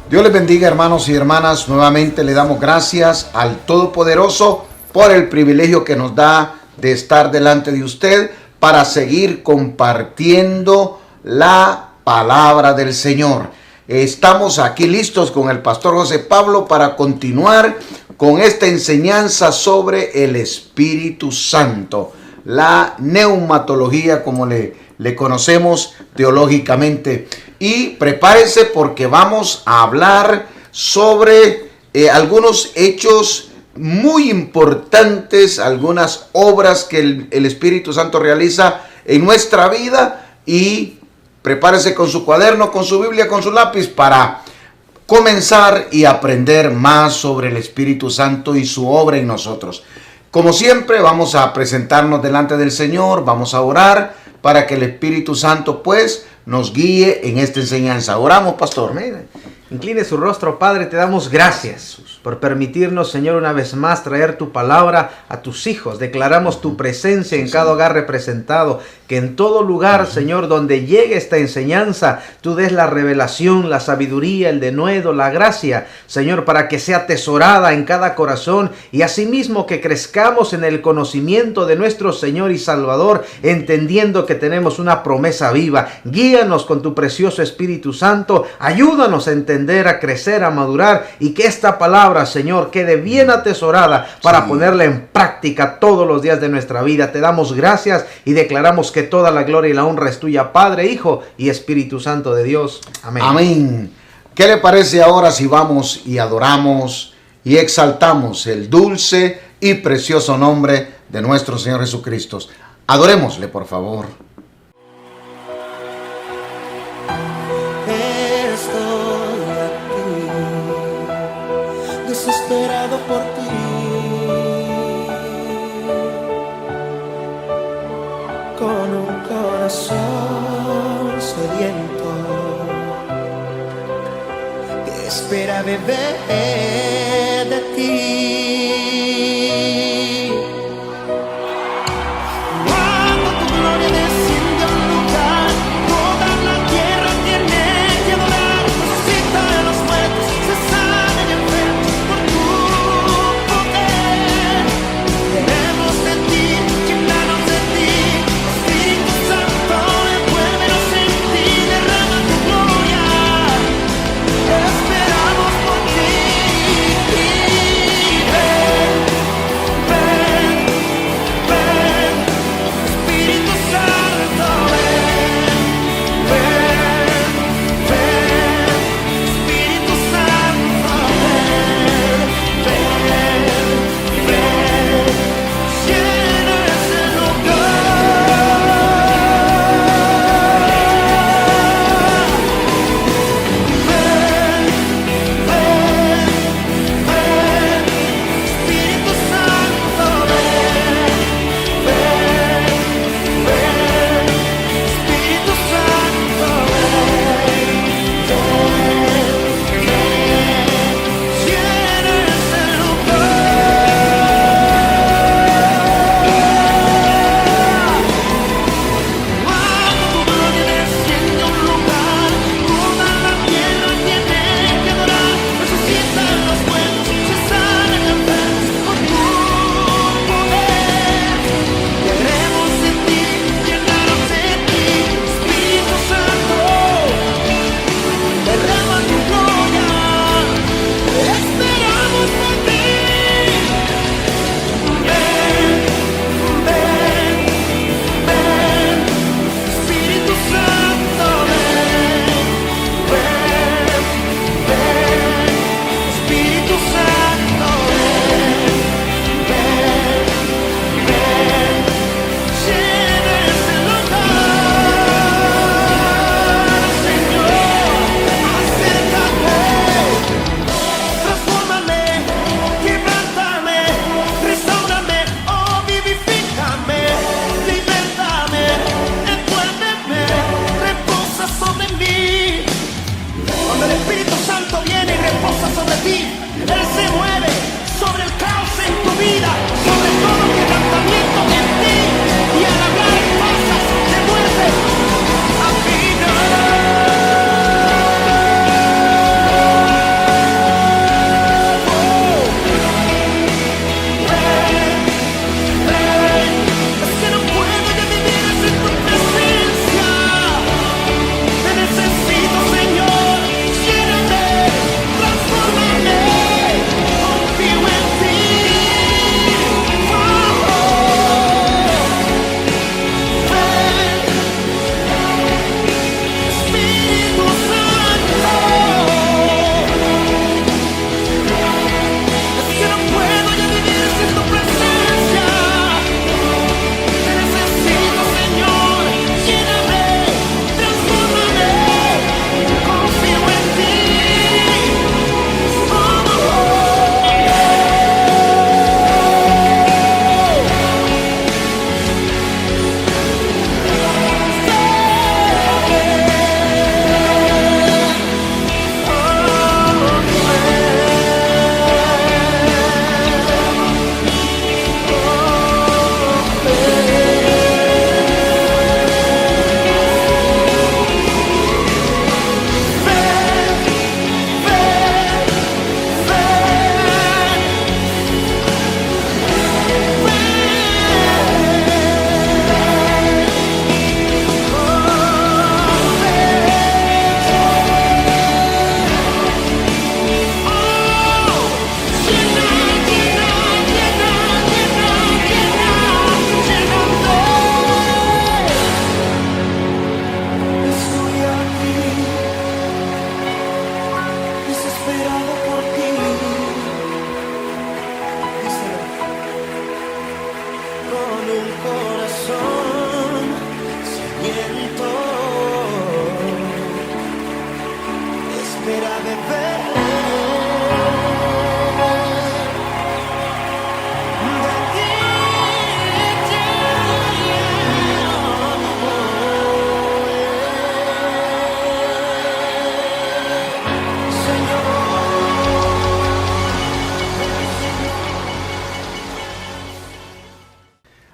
Dios les bendiga, hermanos y hermanas. Nuevamente le damos gracias al Todopoderoso por el privilegio que nos da de estar delante de usted para seguir compartiendo la palabra del Señor. Estamos aquí listos con el pastor José Pablo para continuar con esta enseñanza sobre el Espíritu Santo, la neumatología, como le conocemos teológicamente. Y prepárese porque vamos a hablar sobre algunos hechos muy importantes, algunas obras que el Espíritu Santo realiza en nuestra vida. Y prepárese con su cuaderno, con su Biblia, con su lápiz para comenzar y aprender más sobre el Espíritu Santo y su obra en nosotros. Como siempre, vamos a presentarnos delante del Señor, vamos a orar para que el Espíritu Santo pues nos guíe en esta enseñanza. Oramos, pastor. Amén. Incline su rostro, Padre, te damos gracias por permitirnos, Señor, una vez más traer tu palabra a tus hijos. Declaramos tu presencia en cada hogar representado, que en todo lugar, Señor, donde llegue esta enseñanza, tú des la revelación, la sabiduría, el denuedo, la gracia, Señor, para que sea atesorada en cada corazón y asimismo que crezcamos en el conocimiento de nuestro Señor y Salvador, entendiendo que tenemos una promesa viva. Guíanos con tu precioso Espíritu Santo, ayúdanos a entender, a crecer, a madurar y que esta palabra, Señor, quede bien atesorada para ponerla en práctica todos los días de nuestra vida. Te damos gracias y declaramos que toda la gloria y la honra es tuya, Padre, Hijo y Espíritu Santo de Dios. Amén. Amén. ¿Qué le parece ahora si vamos y adoramos y exaltamos el dulce y precioso nombre de nuestro Señor Jesucristo? Adorémosle, por favor. Desesperado por ti, con un corazón sediento que espera beber de ti. Cuando tu gloria desciende a un lugar, toda la tierra tiene que adorar. Resucita de los muertos, se sana y enferma. Esperamos por ti.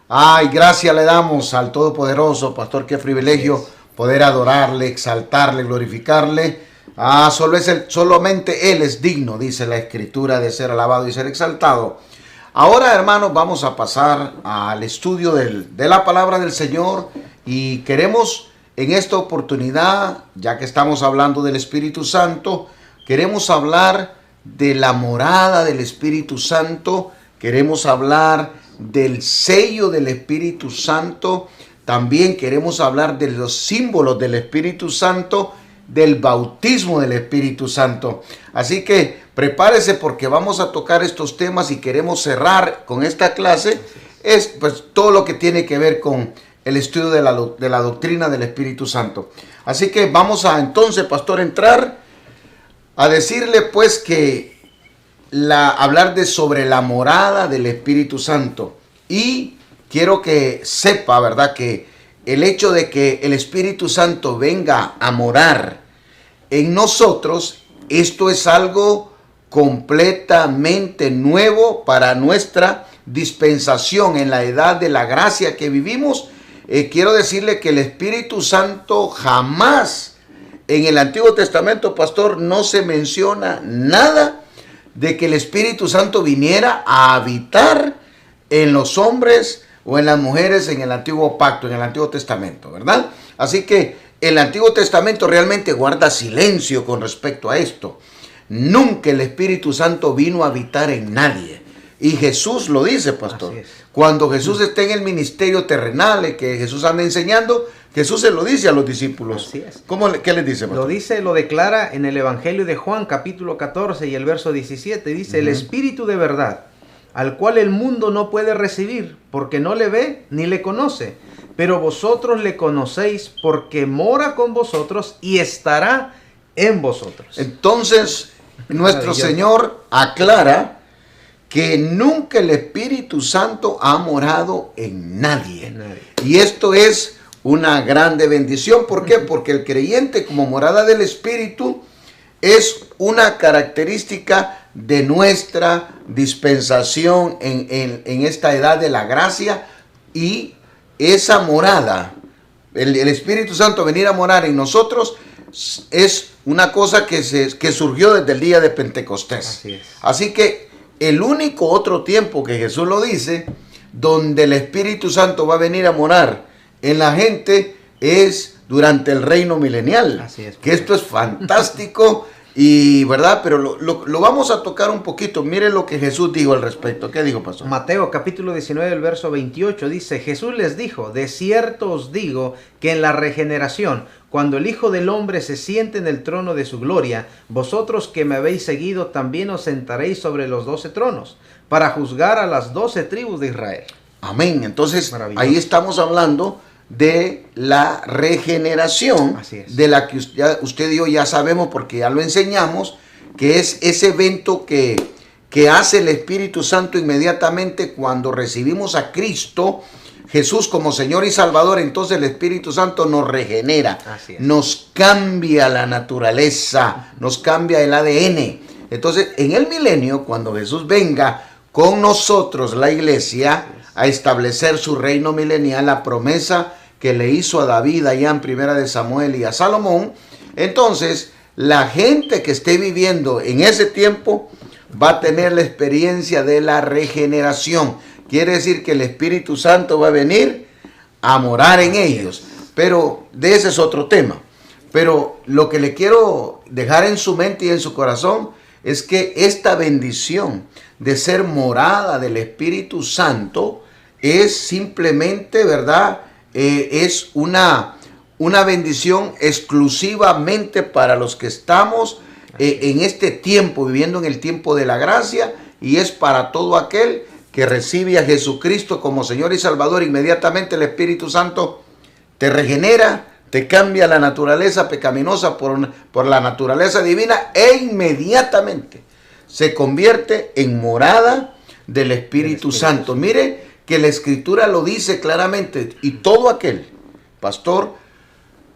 Ay, gracias le damos al Todopoderoso, pastor, qué privilegio poder adorarle, exaltarle, glorificarle. Solamente Él es digno, dice la Escritura, de ser alabado y ser exaltado. Ahora, hermanos, vamos a pasar al estudio de la palabra del Señor y queremos en esta oportunidad, ya que estamos hablando del Espíritu Santo, queremos hablar de la morada del Espíritu Santo, queremos hablar del sello del Espíritu Santo, también queremos hablar de los símbolos del Espíritu Santo, del bautismo del Espíritu Santo. Así que prepárese porque vamos a tocar estos temas y queremos cerrar con esta clase, es pues todo lo que tiene que ver con el estudio de la doctrina del Espíritu Santo. Así que vamos a entonces, pastor, entrar a decirle pues que hablar sobre la morada del Espíritu Santo. Y quiero que sepa, ¿verdad?, que el hecho de que el Espíritu Santo venga a morar en nosotros, esto es algo completamente nuevo para nuestra dispensación en la edad de la gracia que vivimos. Quiero decirle que el Espíritu Santo jamás en el Antiguo Testamento, pastor, no se menciona nada de que el Espíritu Santo viniera a habitar en los hombres o en las mujeres en el Antiguo Pacto, en el Antiguo Testamento, ¿verdad? Así que el Antiguo Testamento realmente guarda silencio con respecto a esto. Nunca el Espíritu Santo vino a habitar en nadie. Y Jesús lo dice, pastor. Cuando Jesús está en el ministerio terrenal, que Jesús anda enseñando, Jesús se lo dice a los discípulos. Así es. ¿Qué les dice, pastor? Lo declara en el Evangelio de Juan, capítulo 14 y el verso 17. Dice, el Espíritu de verdad, al cual el mundo no puede recibir, porque no le ve ni le conoce. Pero vosotros le conocéis porque mora con vosotros y estará en vosotros. Entonces, nuestro Señor aclara que nunca el Espíritu Santo ha morado en nadie. Y esto es una grande bendición. ¿Por qué? Porque el creyente como morada del Espíritu es una característica de nuestra dispensación en esta edad de la gracia. Y esa morada, el Espíritu Santo venir a morar en nosotros, es una cosa que surgió desde el día de Pentecostés. Así que el único otro tiempo que Jesús lo dice, donde el Espíritu Santo va a venir a morar en la gente, es durante el reino milenial. Así es, que esto es fantástico y verdad, pero lo vamos a tocar un poquito. Mire lo que Jesús dijo al respecto. ¿Qué dijo, pastor? Mateo capítulo 19, el verso 28 dice, Jesús les dijo, de cierto os digo que en la regeneración, cuando el Hijo del Hombre se siente en el trono de su gloria, vosotros que me habéis seguido también os sentaréis sobre los 12 tronos, para juzgar a las 12 tribus de Israel. Amén. Entonces, ahí estamos hablando de la regeneración, de la que usted y yo ya sabemos porque ya lo enseñamos, que es ese evento que hace el Espíritu Santo inmediatamente cuando recibimos a Cristo Jesús como Señor y Salvador. Entonces el Espíritu Santo nos regenera, nos cambia la naturaleza, nos cambia el ADN. Entonces en el milenio, cuando Jesús venga con nosotros, la iglesia, a establecer su reino milenial, la promesa que le hizo a David allá en Primera de Samuel y a Salomón, entonces la gente que esté viviendo en ese tiempo va a tener la experiencia de la regeneración. Quiere decir que el Espíritu Santo va a venir a morar en ellos. Pero de ese es otro tema. Pero lo que le quiero dejar en su mente y en su corazón es que esta bendición de ser morada del Espíritu Santo es simplemente, ¿verdad? Es una bendición exclusivamente para los que estamos en este tiempo, viviendo en el tiempo de la gracia, y es para todo aquel que recibe a Jesucristo como Señor y Salvador. Inmediatamente el Espíritu Santo te regenera, te cambia la naturaleza pecaminosa por la naturaleza divina, e inmediatamente se convierte en morada del Espíritu Santo. Mire que la Escritura lo dice claramente, y todo aquel, pastor,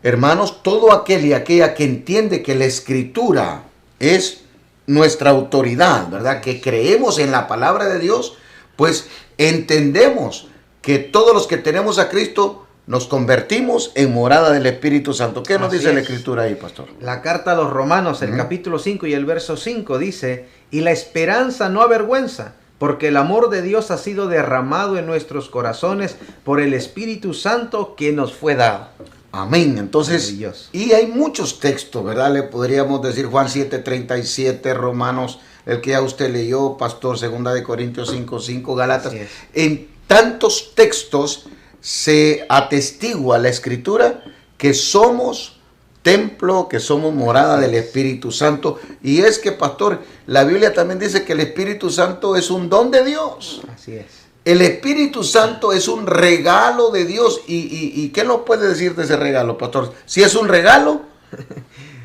hermanos, todo aquel y aquella que entiende que la Escritura es nuestra autoridad, ¿verdad? Que creemos en la palabra de Dios, pues entendemos que todos los que tenemos a Cristo nos convertimos en morada del Espíritu Santo. ¿Qué nos Así dice la es. Escritura ahí, pastor? La carta a los Romanos, el capítulo 5 y el verso 5 dice, y la esperanza no avergüenza, porque el amor de Dios ha sido derramado en nuestros corazones por el Espíritu Santo que nos fue dado. Amén. Entonces, Maravilloso. y hay muchos textos, ¿verdad? Le podríamos decir Juan 7:37, Romanos, el que ya usted leyó, pastor, 2 de Corintios 5:5, Galatas. Así es. En tantos textos se atestigua la Escritura que somos templo, que somos morada del Espíritu Santo. Y es que, pastor, la Biblia también dice que el Espíritu Santo es un don de Dios. Así es. El Espíritu Santo es un regalo de Dios. ¿Y qué nos puede decir de ese regalo, pastor? Si es un regalo,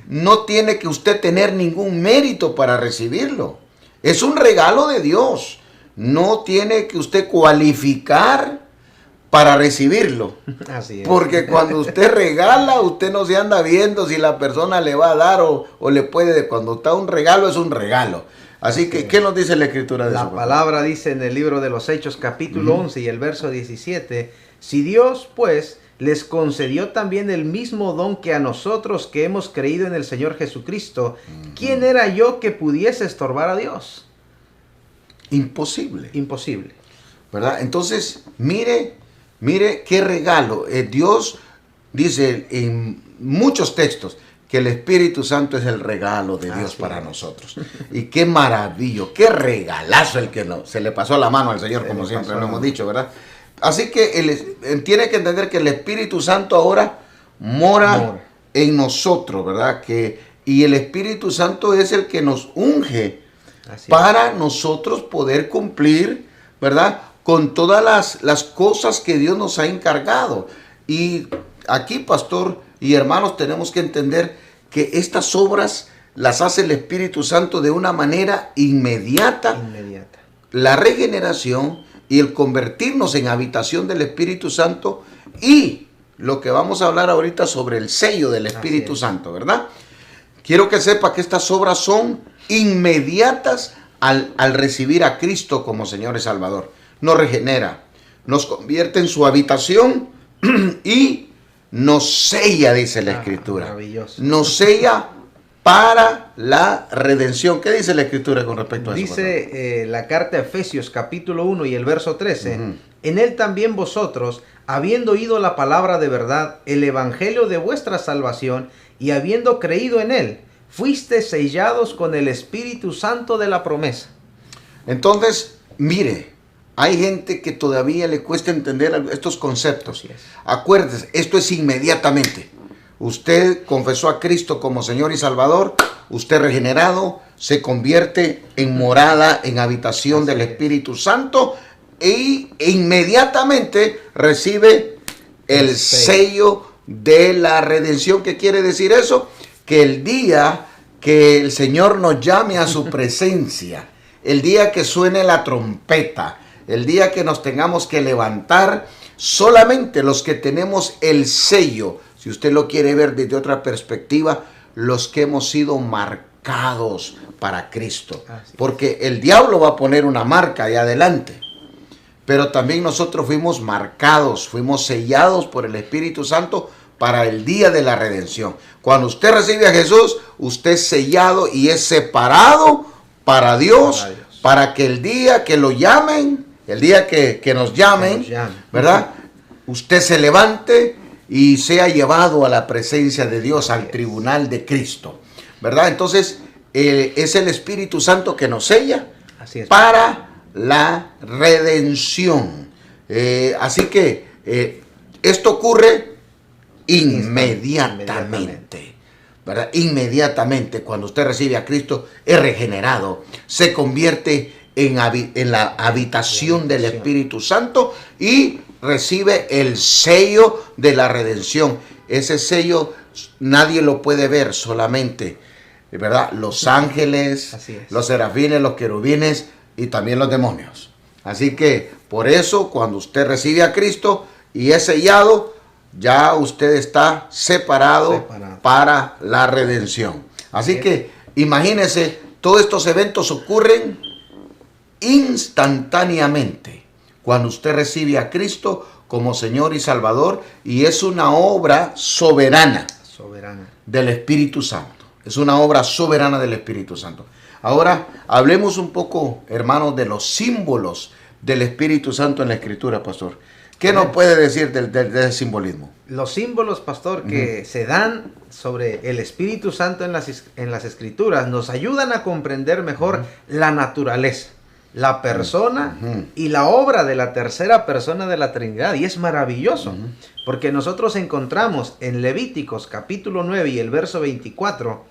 no tiene que usted tener ningún mérito para recibirlo. Es un regalo de Dios. No tiene que usted cualificar para recibirlo. Así es. Porque cuando usted regala, usted no se anda viendo si la persona le va a dar o le puede. Cuando está un regalo, es un regalo. Así que, ¿qué nos dice la Escritura de eso? La palabra dice en el libro de los Hechos, capítulo 11 y el verso 17, si Dios, pues, les concedió también el mismo don que a nosotros que hemos creído en el Señor Jesucristo, ¿quién era yo que pudiese estorbar a Dios? Imposible. Imposible. ¿Verdad? Entonces, mire qué regalo. Dios dice en muchos textos que el Espíritu Santo es el regalo de Dios Así para es. nosotros. Y qué maravilloso, qué regalazo el que no, se le pasó la mano al Señor, Se como le siempre pasó lo la hemos mano. dicho, ¿verdad? Así que tiene que entender que el Espíritu Santo ahora mora en nosotros, ¿verdad? Y el Espíritu Santo es el que nos unge Así para nosotros poder cumplir, ¿verdad? Con todas las cosas que Dios nos ha encargado. Y aquí, pastor y hermanos, tenemos que entender que estas obras las hace el Espíritu Santo de una manera inmediata. Inmediata. La regeneración y el convertirnos en habitación del Espíritu Santo, y lo que vamos a hablar ahorita sobre el sello del Espíritu es. Santo, ¿verdad? Quiero que sepa que estas obras son inmediatas al recibir a Cristo como Señor y Salvador. Nos regenera, nos convierte en su habitación y nos sella, dice la Escritura. Maravilloso. Nos sella para la redención. ¿Qué dice la Escritura con respecto a eso? Dice la carta a Efesios capítulo 1 y el verso 13, Ujú. en él también vosotros, habiendo oído la palabra de verdad, el evangelio de vuestra salvación, y habiendo creído en él, fuiste sellados con el Espíritu Santo de la promesa. Entonces, mire, hay gente que todavía le cuesta entender estos conceptos. Así es. Acuérdese, esto es inmediatamente. Usted confesó a Cristo como Señor y Salvador, usted regenerado, se convierte en morada, en habitación Así del es. Espíritu Santo e inmediatamente recibe el sello de la redención. ¿Qué quiere decir eso? Que el día que el Señor nos llame a su presencia, el día que suene la trompeta, el día que nos tengamos que levantar, solamente los que tenemos el sello, si usted lo quiere ver desde otra perspectiva, los que hemos sido marcados para Cristo. Así es. Porque el diablo va a poner una marca ahí adelante. Pero también nosotros fuimos marcados, fuimos sellados por el Espíritu Santo para el día de la redención. Cuando usted recibe a Jesús, usted es sellado y es separado para Dios, para que el día que lo llamen, el día que nos llamen, ¿verdad? Usted se levante y sea llevado a la presencia de Dios, al tribunal de Cristo, ¿verdad? Entonces, es el Espíritu Santo que nos sella Así es. para la redención. Así que esto ocurre inmediatamente, ¿verdad? Inmediatamente, cuando usted recibe a Cristo, es regenerado, se convierte en la habitación del Espíritu Santo y recibe el sello de la redención. Ese sello nadie lo puede ver, solamente, ¿verdad? Los ángeles, Así es. los serafines, los querubines y también los demonios. Así que por eso, cuando usted recibe a Cristo y es sellado, ya usted está separado para la redención. Así que imagínense, todos estos eventos ocurren instantáneamente. cuando usted recibe a Cristo como Señor y Salvador, y es una obra soberana del Espíritu Santo. Es una obra soberana del Espíritu Santo. Ahora, hablemos un poco, hermanos, de los símbolos del Espíritu Santo en la Escritura, pastor. ¿Qué nos puede decir del simbolismo? Los símbolos, pastor, que se dan sobre el Espíritu Santo en las Escrituras nos ayudan a comprender mejor la naturaleza, la persona y la obra de la tercera persona de la Trinidad. Y es maravilloso, porque nosotros encontramos en Levíticos capítulo 9 y el verso 24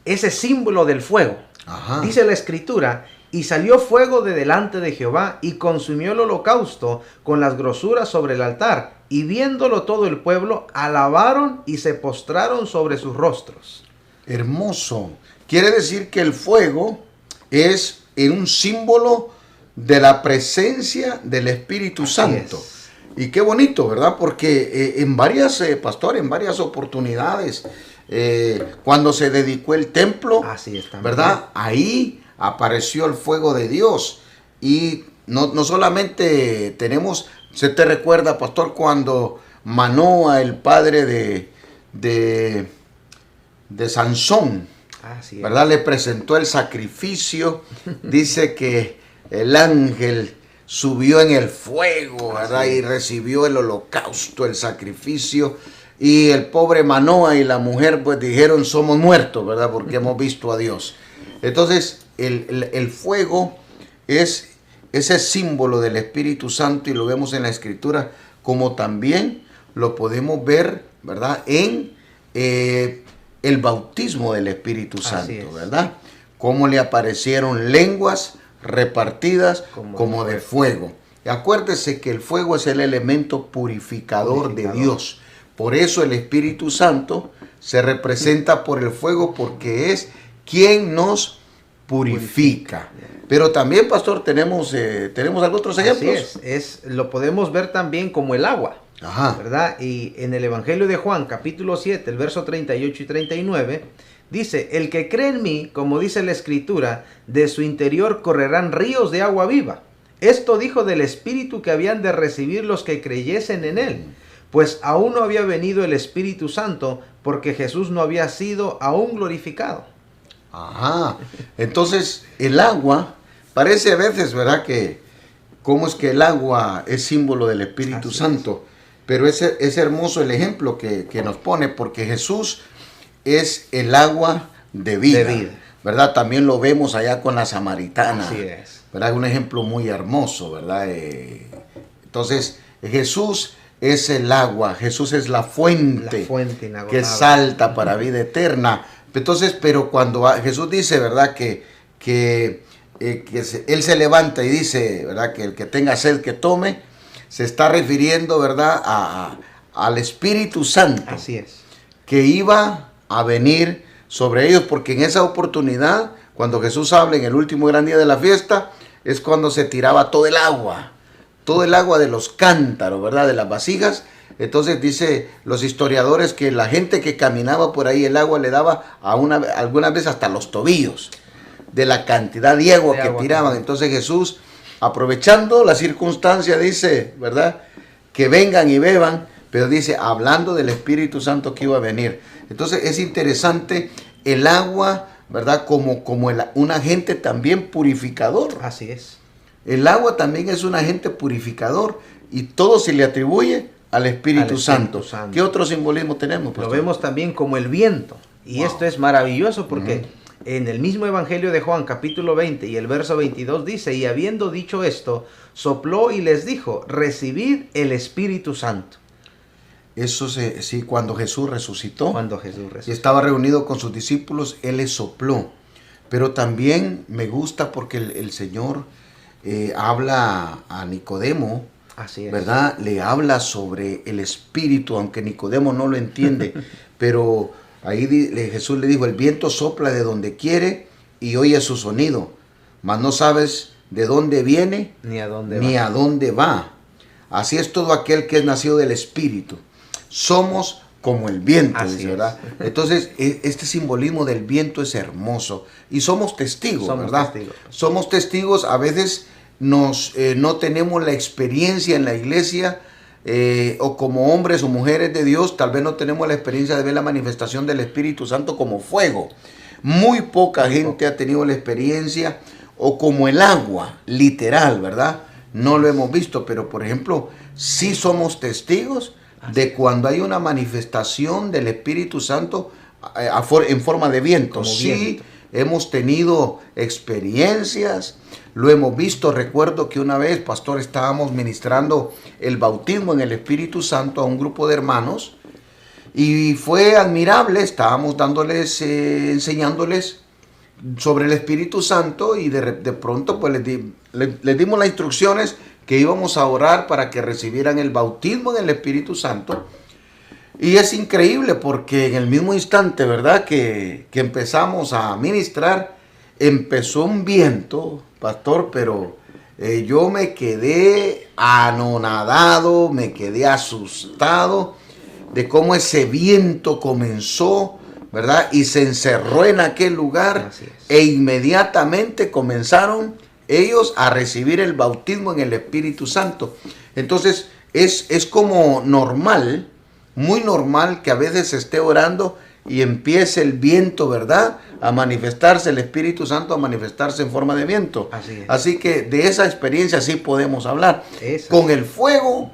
ese símbolo del fuego. Dice la Escritura: y salió fuego de delante de Jehová y consumió el holocausto con las grosuras sobre el altar. Y viéndolo todo el pueblo, alabaron y se postraron sobre sus rostros. Hermoso. Quiere decir que el fuego es un símbolo de la presencia del Espíritu Santo. Y qué bonito, ¿verdad? Porque en varias, pastor, en varias oportunidades, cuando se dedicó el templo, ¿verdad? Ahí apareció el fuego de Dios. Y no solamente tenemos, ¿se te recuerda, pastor, cuando Manoa, el padre de Sansón, ¿verdad?, le presentó el sacrificio? Dice que el ángel subió en el fuego, ¿verdad?, y recibió el holocausto, el sacrificio. Y el pobre Manoa y la mujer pues dijeron: somos muertos, ¿verdad?, porque hemos visto a Dios. Entonces el fuego es ese símbolo del Espíritu Santo, y lo vemos en la Escritura, como también lo podemos ver, ¿verdad?, en el bautismo del Espíritu Santo, ¿verdad? Cómo le aparecieron lenguas repartidas como de fuego. Y acuérdese que el fuego es el elemento purificador de Dios. Por eso el Espíritu Santo se representa por el fuego, porque es quien nos purifica. Pero también, pastor, tenemos algunos otros ejemplos. Lo podemos ver también como el agua. ¿Verdad? Y en el Evangelio de Juan, capítulo 7, el verso 38 y 39, dice: el que cree en mí, como dice la Escritura, de su interior correrán ríos de agua viva. Esto dijo del Espíritu que habían de recibir los que creyesen en él, pues aún no había venido el Espíritu Santo, porque Jesús no había sido aún glorificado. Entonces el agua, parece a veces, ¿verdad?, que cómo es que el agua es símbolo del Espíritu Santo. Pero es hermoso el ejemplo que nos pone, porque Jesús es el agua de vida, ¿verdad? También lo vemos allá con la samaritana, ¿verdad? Un ejemplo muy hermoso, ¿verdad? Entonces, Jesús es el agua, Jesús es la fuente que salta para vida eterna. Entonces, pero cuando Jesús dice, ¿verdad?, que Él se levanta y dice, ¿verdad?, que el que tenga sed que tome, se está refiriendo, ¿verdad?, al Espíritu Santo. Que iba a venir sobre ellos, porque en esa oportunidad, cuando Jesús habla en el último gran día de la fiesta, es cuando se tiraba todo el agua de los cántaros, ¿verdad?, de las vasijas. Entonces dice los historiadores que la gente que caminaba por ahí, el agua le daba algunas veces hasta los tobillos, de la cantidad de agua que tiraban. Entonces Jesús, aprovechando la circunstancia, dice, ¿verdad?, que vengan y beban, pero dice, hablando del Espíritu Santo que iba a venir. Entonces es interesante el agua, ¿verdad?, como un agente también purificador. El agua también es un agente purificador, y todo se le atribuye al Espíritu Santo. ¿Qué otro simbolismo tenemos, pastor? Lo vemos también como el viento. Y esto es maravilloso, porque en el mismo Evangelio de Juan, capítulo 20 y el verso 22 dice: y habiendo dicho esto, sopló y les dijo: recibid el Espíritu Santo. Eso sí, cuando Jesús resucitó. Y estaba reunido con sus discípulos, Él les sopló. Pero también me gusta porque el Señor habla a Nicodemo, ¿verdad? Le habla sobre el Espíritu, aunque Nicodemo no lo entiende. Pero ahí Jesús le dijo: el viento sopla de donde quiere y oye su sonido, mas no sabes de dónde viene ni a dónde va. Así es todo aquel que es nacido del Espíritu. Somos como el viento, ¿verdad? Entonces, este simbolismo del viento es hermoso. Y somos testigos, ¿verdad? Somos testigos. A veces no tenemos la experiencia en la iglesia, o como hombres o mujeres de Dios, tal vez no tenemos la experiencia de ver la manifestación del Espíritu Santo como fuego. Muy poca gente ha tenido la experiencia, o como el agua, literal, ¿verdad? No lo hemos visto, pero por ejemplo, sí somos testigos de cuando hay una manifestación del Espíritu Santo en forma de viento. Sí, hemos tenido experiencias, lo hemos visto. Recuerdo que una vez, pastor, estábamos ministrando el bautismo en el Espíritu Santo a un grupo de hermanos y fue admirable. Estábamos dándoles, enseñándoles sobre el Espíritu Santo y de pronto pues les dimos las instrucciones que íbamos a orar para que recibieran el bautismo en el Espíritu Santo. Y es increíble porque en el mismo instante, ¿verdad?, que empezamos a ministrar, empezó un viento, pastor, pero yo me quedé anonadado, me quedé asustado de cómo ese viento comenzó, ¿verdad?, y se encerró en aquel lugar, e inmediatamente comenzaron ellos a recibir el bautismo en el Espíritu Santo. Entonces es como normal, muy normal, que a veces se esté orando y empiece el viento, ¿verdad?, a manifestarse, el Espíritu Santo a manifestarse en forma de viento. Así que de esa experiencia sí podemos hablar. Con el fuego,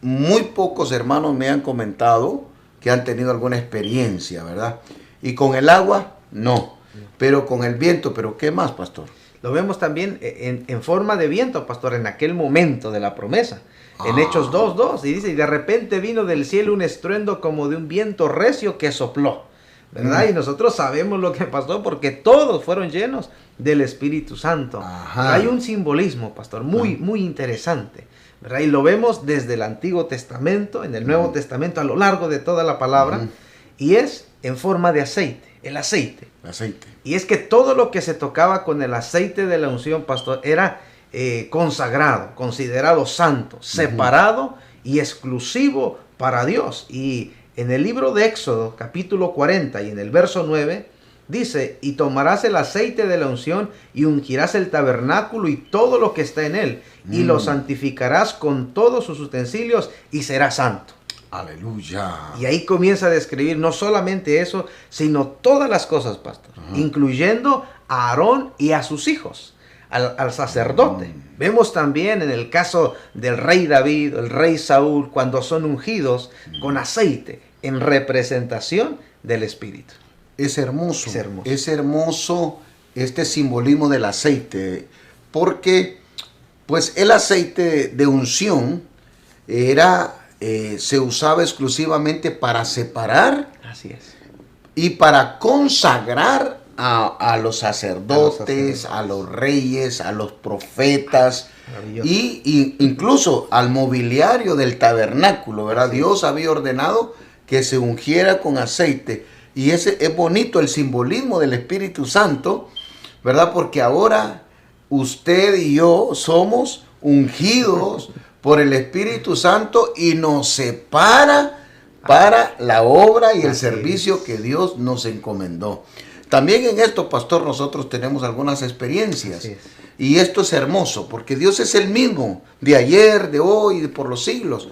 muy pocos hermanos me han comentado que han tenido alguna experiencia, ¿verdad? Y con el agua, no. Pero con el viento, ¿pero qué más, pastor? Lo vemos también en forma de viento, pastor, en aquel momento de la promesa. En Hechos 2:2, y dice, y de repente vino del cielo un estruendo como de un viento recio que sopló, ¿verdad? Y nosotros sabemos lo que pasó porque todos fueron llenos del Espíritu Santo. Hay un simbolismo, pastor, muy interesante, ¿verdad? Y lo vemos desde el Antiguo Testamento, en el Nuevo Testamento, a lo largo de toda la palabra, y es en forma de aceite, el aceite. Y es que todo lo que se tocaba con el aceite de la unción, pastor, era consagrado, considerado santo, separado y exclusivo para Dios. Y en el libro de Éxodo, capítulo 40 y en el verso 9, dice, y tomarás el aceite de la unción y ungirás el tabernáculo y todo lo que está en él, y lo santificarás con todos sus utensilios y será santo. Aleluya. Y ahí comienza a describir no solamente eso, sino todas las cosas, pastor, incluyendo a Aarón y a sus hijos, al sacerdote. Vemos también en el caso del rey David, el rey Saúl, cuando son ungidos con aceite en representación del Espíritu. Es hermoso. Es hermoso este simbolismo del aceite, porque pues el aceite de unción se usaba exclusivamente para separar. Así es. Y para consagrar a los sacerdotes, a los reyes, a los profetas, y incluso al mobiliario del tabernáculo, ¿verdad? Así Dios había ordenado que se ungiera con aceite. Y ese es bonito el simbolismo del Espíritu Santo, ¿verdad? Porque ahora usted y yo somos ungidos por el Espíritu Santo y nos separa para la obra y el servicio que Dios nos encomendó. También en esto, pastor, nosotros tenemos algunas experiencias. Y esto es hermoso, porque Dios es el mismo, de ayer, de hoy, y por los siglos.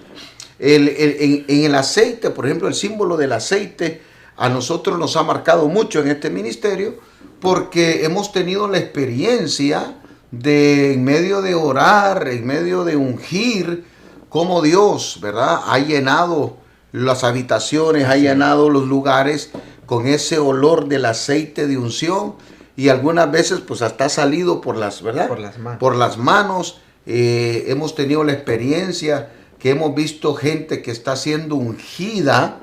En el aceite, por ejemplo, el símbolo del aceite, a nosotros nos ha marcado mucho en este ministerio, porque hemos tenido la experiencia de, en medio de orar, en medio de ungir, cómo Dios, ¿verdad?, ha llenado las habitaciones, ha llenado los lugares con ese olor del aceite de unción, y algunas veces pues hasta ha salido por las, ¿verdad?, por las manos. Hemos tenido la experiencia que hemos visto gente que está siendo ungida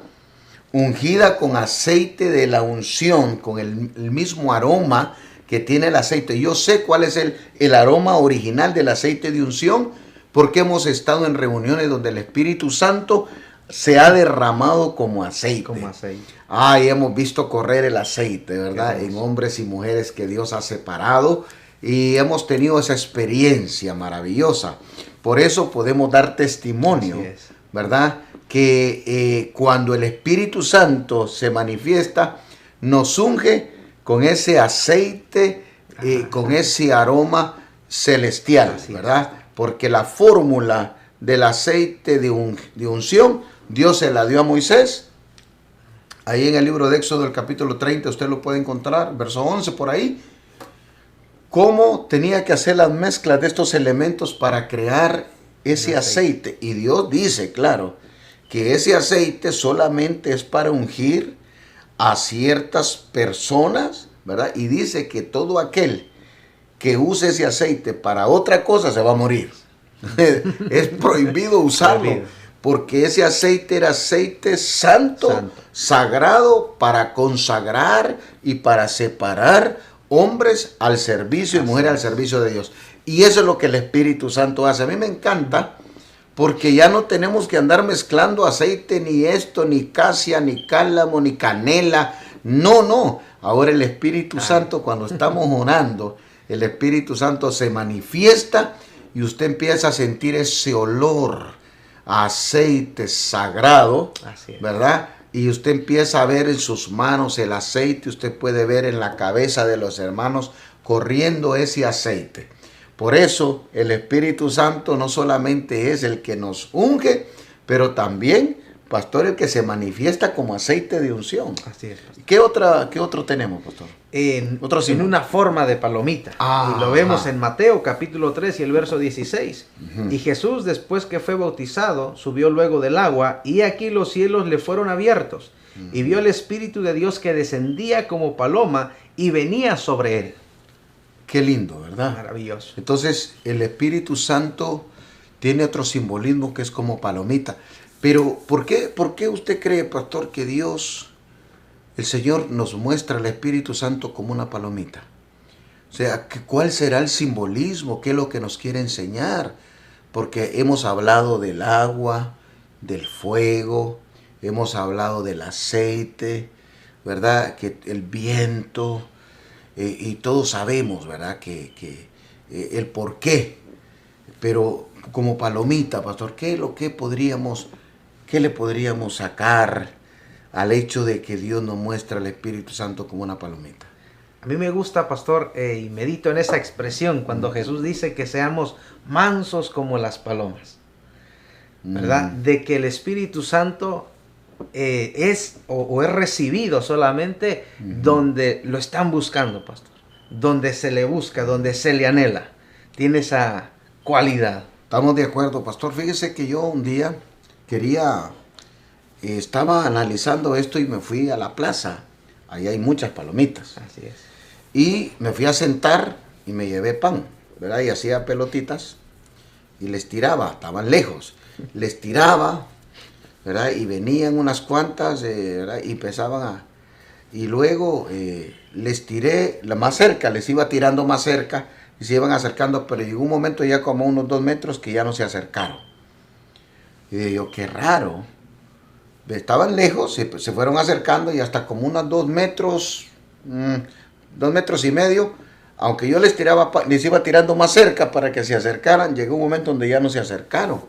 con aceite de la unción, con el mismo aroma que tiene el aceite. Yo sé cuál es el aroma original del aceite de unción, porque hemos estado en reuniones donde el Espíritu Santo se ha derramado como aceite. Y hemos visto correr el aceite, ¿verdad?, en hombres y mujeres que Dios ha separado, y hemos tenido esa experiencia maravillosa. Por eso podemos dar testimonio, ¿verdad?, que cuando el Espíritu Santo se manifiesta, nos unge con ese aceite, con ese aroma celestial, Así ¿verdad? Porque la fórmula del aceite de unción, Dios se la dio a Moisés. Ahí en el libro de Éxodo, el capítulo 30, usted lo puede encontrar, verso 11 por ahí. Cómo tenía que hacer las mezclas de estos elementos para crear ese aceite. Y Dios dice, claro, que ese aceite solamente es para ungir a ciertas personas, ¿verdad? Y dice que todo aquel que use ese aceite para otra cosa se va a morir. Es prohibido usarlo, porque ese aceite era aceite santo, sagrado, para consagrar y para separar hombres al servicio y mujeres al servicio de Dios. Y eso es lo que el Espíritu Santo hace. A mí me encanta, porque ya no tenemos que andar mezclando aceite, ni esto, ni casia, ni cálamo, ni canela. No, no. Ahora el Espíritu Santo, cuando estamos orando, el Espíritu Santo se manifiesta y usted empieza a sentir ese olor a aceite sagrado, ¿verdad? Y usted empieza a ver en sus manos el aceite, usted puede ver en la cabeza de los hermanos corriendo ese aceite. Por eso el Espíritu Santo no solamente es el que nos unge, pero también, pastor, el que se manifiesta como aceite de unción. Así es, pastor. ¿Qué otro tenemos, pastor? En una forma de palomita. Y lo vemos en Mateo capítulo 3 y el verso 16. Y Jesús, después que fue bautizado, subió luego del agua, y aquí los cielos le fueron abiertos. Y vio el Espíritu de Dios que descendía como paloma y venía sobre él. Qué lindo, ¿verdad? Maravilloso. Entonces, el Espíritu Santo tiene otro simbolismo que es como palomita. Pero, ¿por qué usted cree, pastor, que Dios, el Señor, nos muestra el Espíritu Santo como una palomita? O sea, ¿cuál será el simbolismo? ¿Qué es lo que nos quiere enseñar? Porque hemos hablado del agua, del fuego, hemos hablado del aceite, ¿verdad? Que el viento, y todos sabemos, ¿verdad? Que el por qué. Pero como palomita, pastor, ¿qué le podríamos sacar al hecho de que Dios nos muestra el Espíritu Santo como una palomita? A mí me gusta, pastor, y medito en esa expresión cuando Jesús dice que seamos mansos como las palomas, ¿verdad? De que el Espíritu Santo es recibido solamente donde lo están buscando, pastor. Donde se le busca, donde se le anhela. Tiene esa cualidad. Estamos de acuerdo, pastor. Fíjese que yo un día estaba analizando esto y me fui a la plaza. Ahí hay muchas palomitas. Así es. Y me fui a sentar y me llevé pan, ¿verdad? Y hacía pelotitas y les tiraba, estaban lejos. Les tiraba, ¿verdad? Y venían unas cuantas, ¿verdad? Y empezaban y luego les tiré la más cerca, les iba tirando más cerca y se iban acercando, pero llegó un momento ya como a unos 2 metros que ya no se acercaron. Y dije yo, qué raro. Estaban lejos, se fueron acercando y hasta como unos 2 metros, 2 metros y medio, aunque yo les iba tirando más cerca para que se acercaran, llegó un momento donde ya no se acercaron.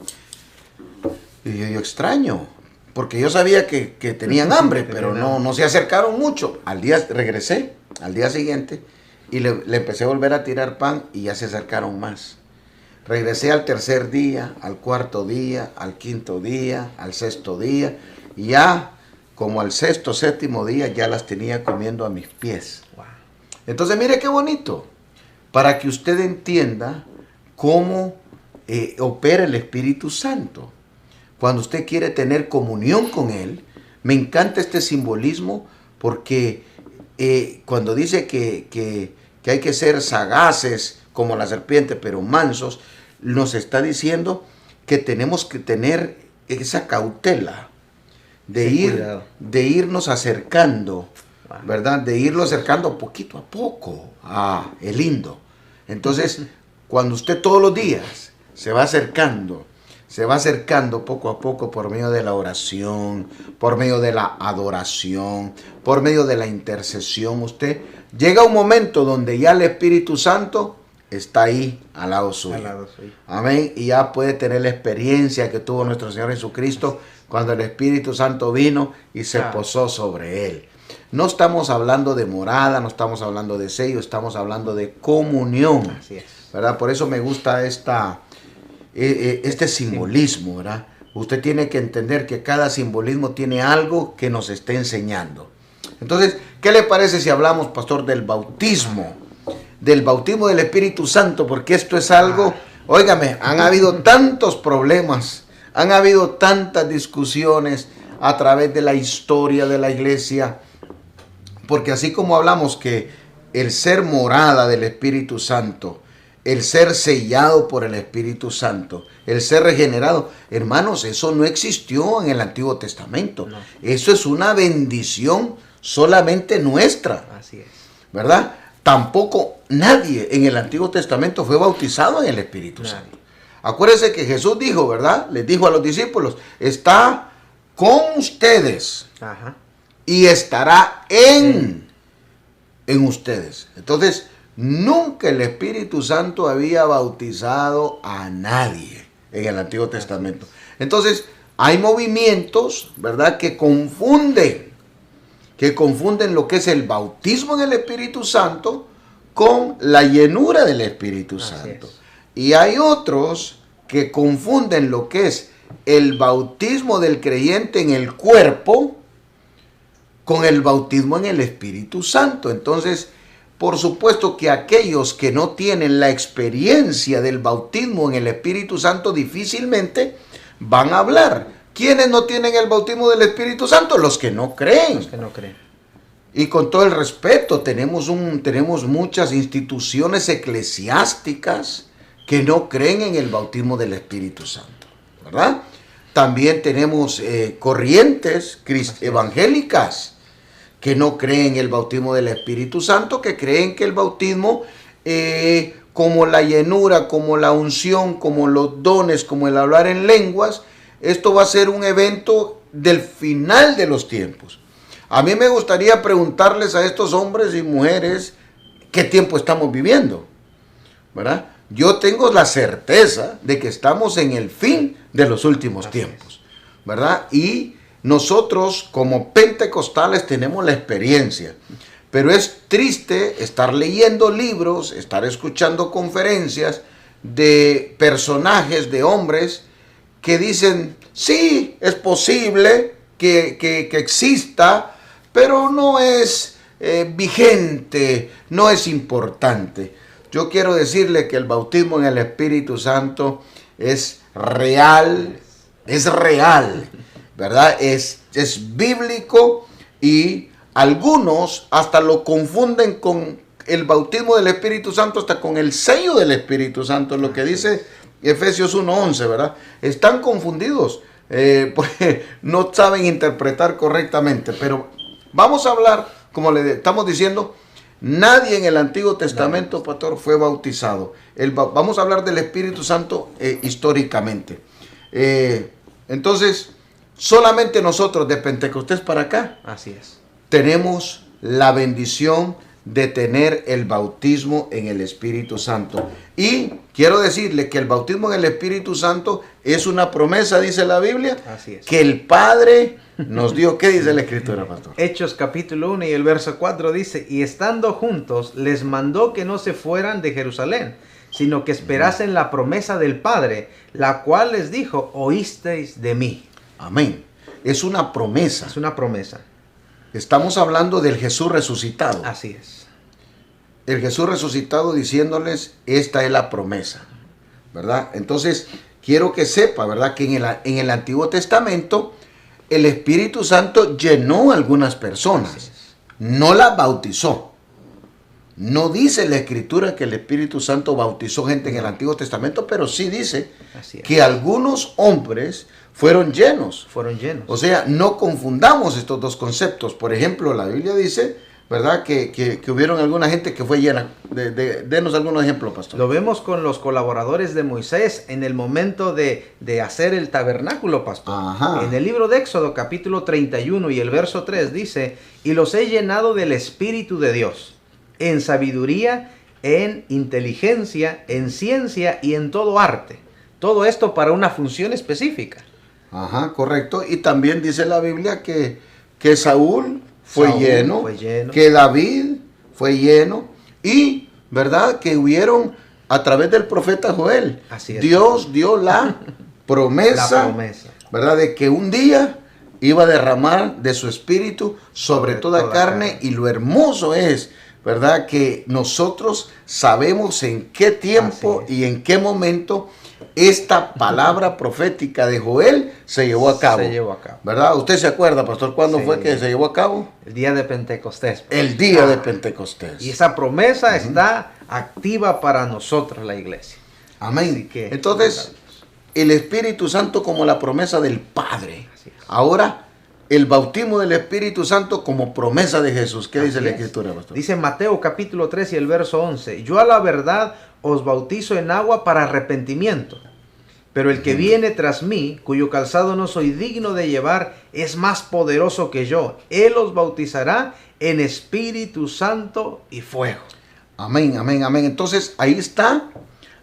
Y yo extraño, porque yo sabía que tenían hambre, pero no se acercaron mucho. Regresé al día siguiente y le empecé a volver a tirar pan y ya se acercaron más. Regresé al 3er día, al 4.º día, al 5.º día, al 6.º día, y ya como al 6.º, 7.º día ya las tenía comiendo a mis pies. Wow. Entonces mire qué bonito, para que usted entienda cómo opera el Espíritu Santo. Cuando usted quiere tener comunión con Él, me encanta este simbolismo, porque cuando dice que hay que ser sagaces como la serpiente, pero mansos, nos está diciendo que tenemos que tener esa cautela de irnos acercando, ¿verdad? De irlo acercando poquito a poco. Es lindo. Entonces, cuando usted todos los días se va acercando poco a poco por medio de la oración, por medio de la adoración, por medio de la intercesión, usted llega a un momento donde ya el Espíritu Santo está ahí al lado suyo. Amén. Y ya puede tener la experiencia que tuvo nuestro Señor Jesucristo cuando el Espíritu Santo vino y se posó sobre él. No estamos hablando de morada, no estamos hablando de sello, estamos hablando de comunión. Así es. ¿verdad? Por eso me gusta este simbolismo, ¿verdad? Usted tiene que entender que cada simbolismo tiene algo que nos está enseñando. Entonces, ¿qué le parece si hablamos, pastor, del bautismo? Del bautismo del Espíritu Santo, porque esto es algo, óigame, han habido tantos problemas, han habido tantas discusiones a través de la historia de la iglesia, porque así como hablamos que el ser morada del Espíritu Santo, el ser sellado por el Espíritu Santo, el ser regenerado, hermanos, eso no existió en el Antiguo Testamento. No. Eso es una bendición solamente nuestra. Así es. ¿Verdad? Tampoco nadie en el Antiguo Testamento fue bautizado en el Espíritu Nadie. Santo. Acuérdense que Jesús dijo, ¿verdad? Les dijo a los discípulos, está con ustedes Ajá. y estará en ustedes. Entonces, nunca el Espíritu Santo había bautizado a nadie en el Antiguo Testamento. Entonces, hay movimientos, ¿verdad?, que confunden lo que es el bautismo en el Espíritu Santo con la llenura del Espíritu Así Santo. es. Y hay otros que confunden lo que es el bautismo del creyente en el cuerpo con el bautismo en el Espíritu Santo. Entonces, por supuesto que aquellos que no tienen la experiencia del bautismo en el Espíritu Santo difícilmente van a hablar. ¿Quiénes no tienen el bautismo del Espíritu Santo? Los que no creen. Los que no creen. Y con todo el respeto, tenemos muchas instituciones eclesiásticas que no creen en el bautismo del Espíritu Santo, ¿verdad? También tenemos corrientes evangélicas que no creen en el bautismo del Espíritu Santo, que creen que el bautismo, como la llenura, como la unción, como los dones, como el hablar en lenguas, esto va a ser un evento del final de los tiempos. A mí me gustaría preguntarles a estos hombres y mujeres qué tiempo estamos viviendo, ¿verdad? Yo tengo la certeza de que estamos en el fin de los últimos tiempos, ¿verdad? Y nosotros como pentecostales tenemos la experiencia, pero es triste estar leyendo libros, estar escuchando conferencias de personajes, de hombres que dicen, sí, es posible que exista, pero no es vigente, no es importante. Yo quiero decirle que el bautismo en el Espíritu Santo es real, ¿verdad? Es bíblico, y algunos hasta lo confunden con el bautismo del Espíritu Santo, hasta con el sello del Espíritu Santo, lo que dice Efesios 1:11, ¿verdad? Están confundidos, porque no saben interpretar correctamente, pero vamos a hablar, como le estamos diciendo, nadie en el Antiguo Testamento, pastor, fue bautizado. Vamos a hablar del Espíritu Santo históricamente. Entonces, solamente nosotros de Pentecostés para acá Así es. tenemos la bendición de tener el bautismo en el Espíritu Santo. Y quiero decirle que el bautismo en el Espíritu Santo es una promesa, dice la Biblia, Así es. que el Padre nos dio. ¿Qué dice la Escritura, pastor? Hechos capítulo 1 y el verso 4 dice, y estando juntos les mandó que no se fueran de Jerusalén, sino que esperasen la promesa del Padre, la cual les dijo, oísteis de mí. Amén. Es una promesa. Es una promesa. Estamos hablando del Jesús resucitado. Así es. El Jesús resucitado diciéndoles, esta es la promesa, ¿verdad? Entonces, quiero que sepa, ¿verdad?, que en el Antiguo Testamento el Espíritu Santo llenó a algunas personas, no las bautizó. No dice la Escritura que el Espíritu Santo bautizó gente en el Antiguo Testamento, pero sí dice Así es. que algunos hombres fueron llenos. Fueron llenos. O sea, no confundamos estos dos conceptos. Por ejemplo, la Biblia dice, ¿verdad?, que hubieron alguna gente que fue llena. Denos algunos ejemplos, pastor. Lo vemos con los colaboradores de Moisés en el momento de hacer el tabernáculo, pastor. Ajá. En el libro de Éxodo, capítulo 31 y el verso 3 dice, y los he llenado del Espíritu de Dios, en sabiduría, en inteligencia, en ciencia y en todo arte. Todo esto para una función específica. Ajá, correcto. Y también dice la Biblia que Saúl fue lleno, fue lleno. que David fue lleno, y, ¿verdad?, que hubieron a través del profeta Joel. Así es. Dios dio la promesa, La promesa. ¿verdad? De que un día iba a derramar de su espíritu sobre toda carne, y lo hermoso es, ¿verdad? Que nosotros sabemos en qué tiempo y en qué momento esta palabra profética de Joel se llevó a cabo. Se llevó a cabo. ¿Verdad? ¿Usted se acuerda, pastor, cuándo Sí. fue que se llevó a cabo? El día de Pentecostés. El día de Pentecostés. Y esa promesa está activa para nosotros, la iglesia. Amén. Así que, entonces, el Espíritu Santo como la promesa del Padre. Así es. Ahora, el bautismo del Espíritu Santo como promesa de Jesús. ¿Qué dice Así la es. Escritura, pastor? Dice Mateo capítulo 3 y el verso 11. Yo a la verdad os bautizo en agua para arrepentimiento. Pero el que viene tras mí, cuyo calzado no soy digno de llevar, es más poderoso que yo. Él os bautizará en Espíritu Santo y fuego. Amén, amén, amén. Entonces, ahí está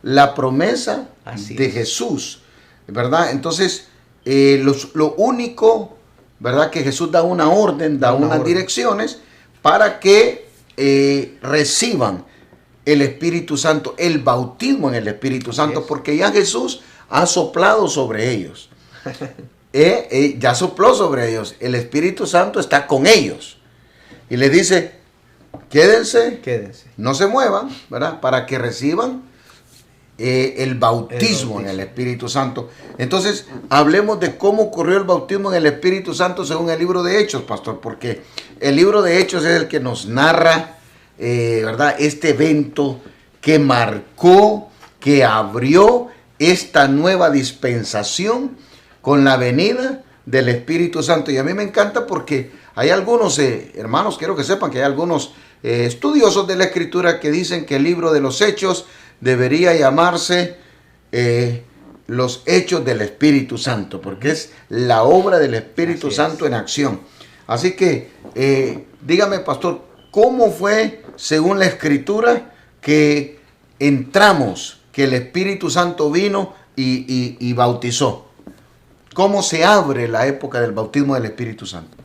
la promesa Así de es. Jesús, ¿verdad? Entonces, lo único, ¿verdad? Que Jesús da una orden, da Da una unas orden. direcciones para que reciban el Espíritu Santo, el bautismo en el Espíritu Santo, es. porque ya Jesús ha soplado sobre ellos. Ya sopló sobre ellos. El Espíritu Santo está con ellos. Y les dice, quédense, Quédense. no se muevan, ¿verdad? Para que reciban el bautismo en el Espíritu Santo. Entonces, hablemos de cómo ocurrió el bautismo en el Espíritu Santo según el libro de Hechos, pastor, porque el libro de Hechos es el que nos narra, ¿verdad? Este evento que marcó, que abrió esta nueva dispensación con la venida del Espíritu Santo. Y a mí me encanta porque hay algunos, hermanos, quiero que sepan que hay algunos estudiosos de la Escritura que dicen que el libro de los Hechos debería llamarse los Hechos del Espíritu Santo, porque es la obra del Espíritu Así Santo es. en acción. Así que, dígame, pastor, ¿cómo fue, según la Escritura, que entramos, que el Espíritu Santo vino y bautizó? ¿Cómo se abre la época del bautismo del Espíritu Santo?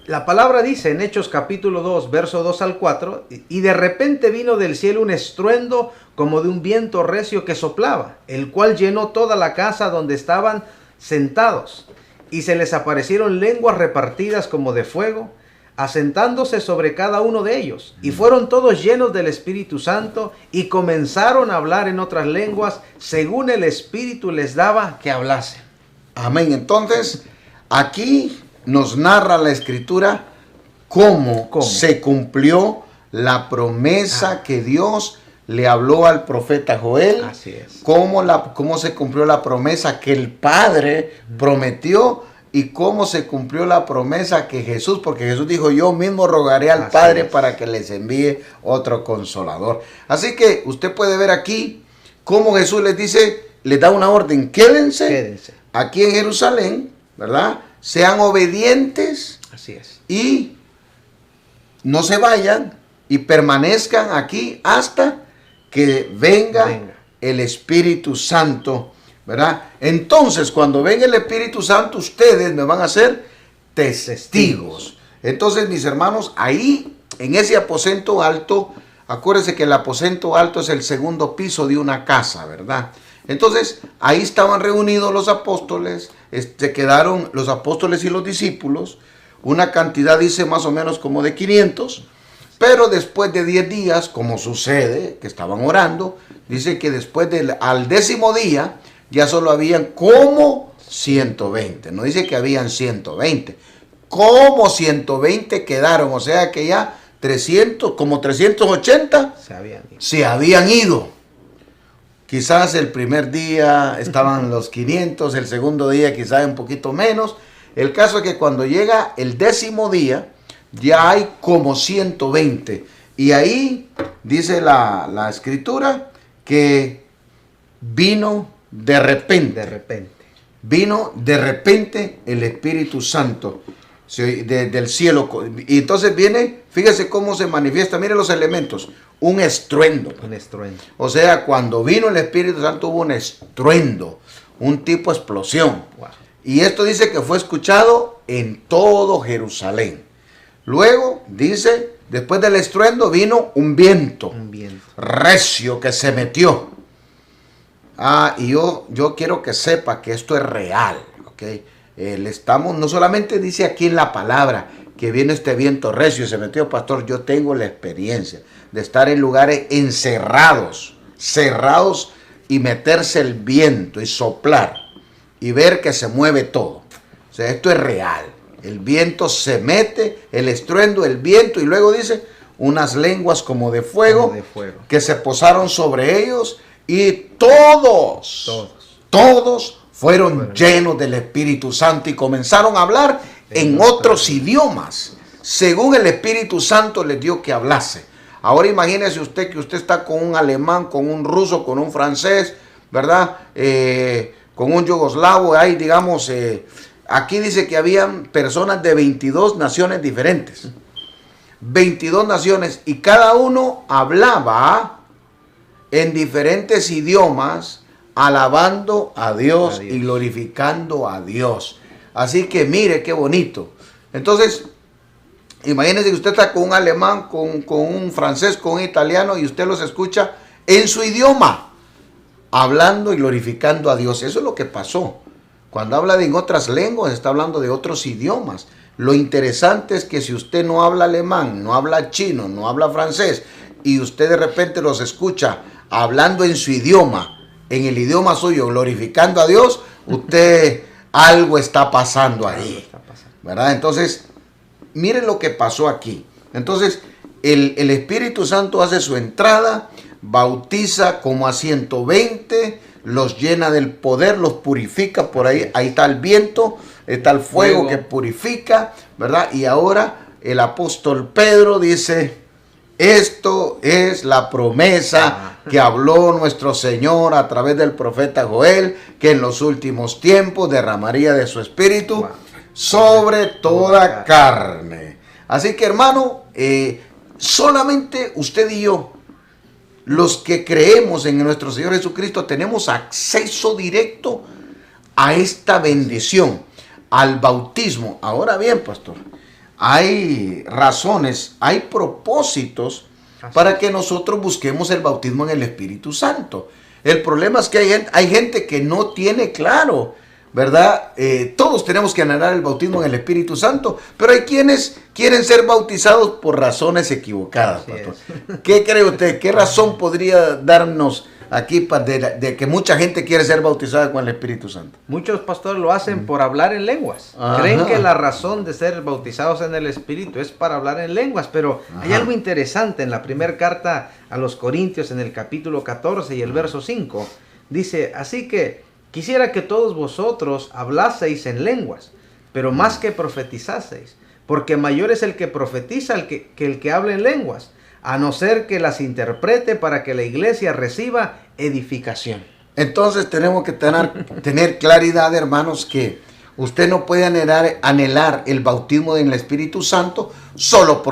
La palabra dice en Hechos capítulo 2, verso 2 al 4, y de repente vino del cielo un estruendo como de un viento recio que soplaba, el cual llenó toda la casa donde estaban sentados, y se les aparecieron lenguas repartidas como de fuego, asentándose sobre cada uno de ellos, y fueron todos llenos del Espíritu Santo, y comenzaron a hablar en otras lenguas, según el Espíritu les daba que hablasen. Amén. Entonces, aquí nos narra la Escritura cómo se cumplió la promesa que Dios le habló al profeta Joel. Así es. Cómo se cumplió la promesa que el Padre prometió y cómo se cumplió la promesa que Jesús, porque Jesús dijo, yo mismo rogaré al Así Padre es. para que les envíe otro consolador. Así que usted puede ver aquí cómo Jesús les dice, les da una orden, quédense aquí en Jerusalén, ¿verdad? Sean obedientes Así es. y no se vayan y permanezcan aquí hasta que venga el Espíritu Santo, ¿verdad? Entonces, cuando venga el Espíritu Santo, ustedes me van a ser testigos. Entonces, mis hermanos, ahí, en ese aposento alto, acuérdense que el aposento alto es el segundo piso de una casa, ¿verdad? Entonces, ahí estaban reunidos los apóstoles, quedaron los apóstoles y los discípulos, una cantidad dice más o menos como de 500, pero después de 10 días, como sucede, que estaban orando, dice que después al 10º día, ya solo habían como 120, no dice que habían 120, como 120 quedaron, o sea que ya 300, como 380 se habían ido. Quizás el primer día estaban los 500, el segundo día quizás un poquito menos. El caso es que cuando llega el 10º día, ya hay como 120. Y ahí dice la Escritura que vino de repente. Vino de repente el Espíritu Santo del cielo. Y entonces viene, fíjese cómo se manifiesta, mire los elementos. Un estruendo. O sea, cuando vino el Espíritu Santo hubo un estruendo, un tipo de explosión. Wow. Y esto dice que fue escuchado en todo Jerusalén. Luego dice, después del estruendo vino un viento recio que se metió. Y yo quiero que sepa que esto es real, ¿ok? Estamos, no solamente dice aquí en la palabra que viene este viento recio y se metió, pastor, yo tengo la experiencia de estar en lugares encerrados, cerrados, y meterse el viento y soplar y ver que se mueve todo. O sea, esto es real. El viento se mete, el estruendo, el viento, y luego dice unas lenguas como de fuego, que se posaron sobre ellos, y todos fueron llenos del Espíritu Santo y comenzaron a hablar en otros idiomas, según el Espíritu Santo les dio que hablase. Ahora imagínese usted que usted está con un alemán, con un ruso, con un francés, ¿verdad? Con un yugoslavo, ahí digamos, aquí dice que habían personas de 22 naciones diferentes. 22 naciones, y cada uno hablaba en diferentes idiomas, alabando a Dios y glorificando a Dios. Así que mire qué bonito. Entonces, imagínese que usted está con un alemán, con un francés, con un italiano, y usted los escucha en su idioma, hablando y glorificando a Dios. Eso es lo que pasó. Cuando habla de en otras lenguas, está hablando de otros idiomas. Lo interesante es que si usted no habla alemán, no habla chino, no habla francés, y usted de repente los escucha hablando en su idioma, en el idioma suyo, glorificando a Dios, usted algo está pasando ahí, ¿verdad? Entonces, miren lo que pasó aquí. Entonces, el Espíritu Santo hace su entrada, bautiza como a 120, los llena del poder, los purifica por ahí. Ahí está el viento, está el fuego que purifica, ¿verdad? Y ahora el apóstol Pedro dice, esto es la promesa que habló nuestro Señor a través del profeta Joel, que en los últimos tiempos derramaría de su espíritu sobre toda carne. Así que, hermano, solamente usted y yo, los que creemos en nuestro Señor Jesucristo, tenemos acceso directo a esta bendición, al bautismo. Ahora bien, pastor, hay razones, hay propósitos para que nosotros busquemos el bautismo en el Espíritu Santo. El problema es que hay gente que no tiene claro, ¿verdad? Todos tenemos que anhelar el bautismo en el Espíritu Santo, pero hay quienes quieren ser bautizados por razones equivocadas, pastor. ¿Qué cree usted? ¿Qué razón podría darnos aquí de que mucha gente quiere ser bautizada con el Espíritu Santo? Muchos pastores lo hacen por hablar en lenguas. Creen que la razón de ser bautizados en el Espíritu es para hablar en lenguas, pero hay algo interesante en la primera carta a los Corintios, en el capítulo 14 y el verso 5. Dice, así que quisiera que todos vosotros hablaseis en lenguas, pero más que profetizaseis, porque mayor es el que profetiza que el que habla en lenguas, a no ser que las interprete para que la iglesia reciba edificación. Entonces tenemos que tener claridad, hermanos, que usted no puede anhelar el bautismo en el Espíritu Santo solo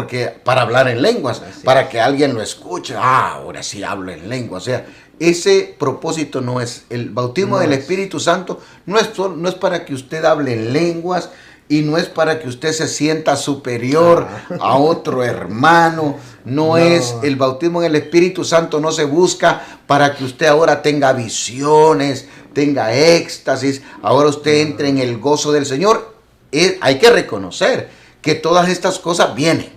para hablar en lenguas, para que alguien lo escuche. Ahora sí hablo en lenguas. O sea, ese propósito no es. El bautismo del Espíritu Santo no es para que usted hable en lenguas, y no es para que usted se sienta superior a otro hermano. No es el bautismo en el Espíritu Santo, no se busca para que usted ahora tenga visiones, tenga éxtasis, ahora usted entre en el gozo del Señor. Hay que reconocer que todas estas cosas vienen,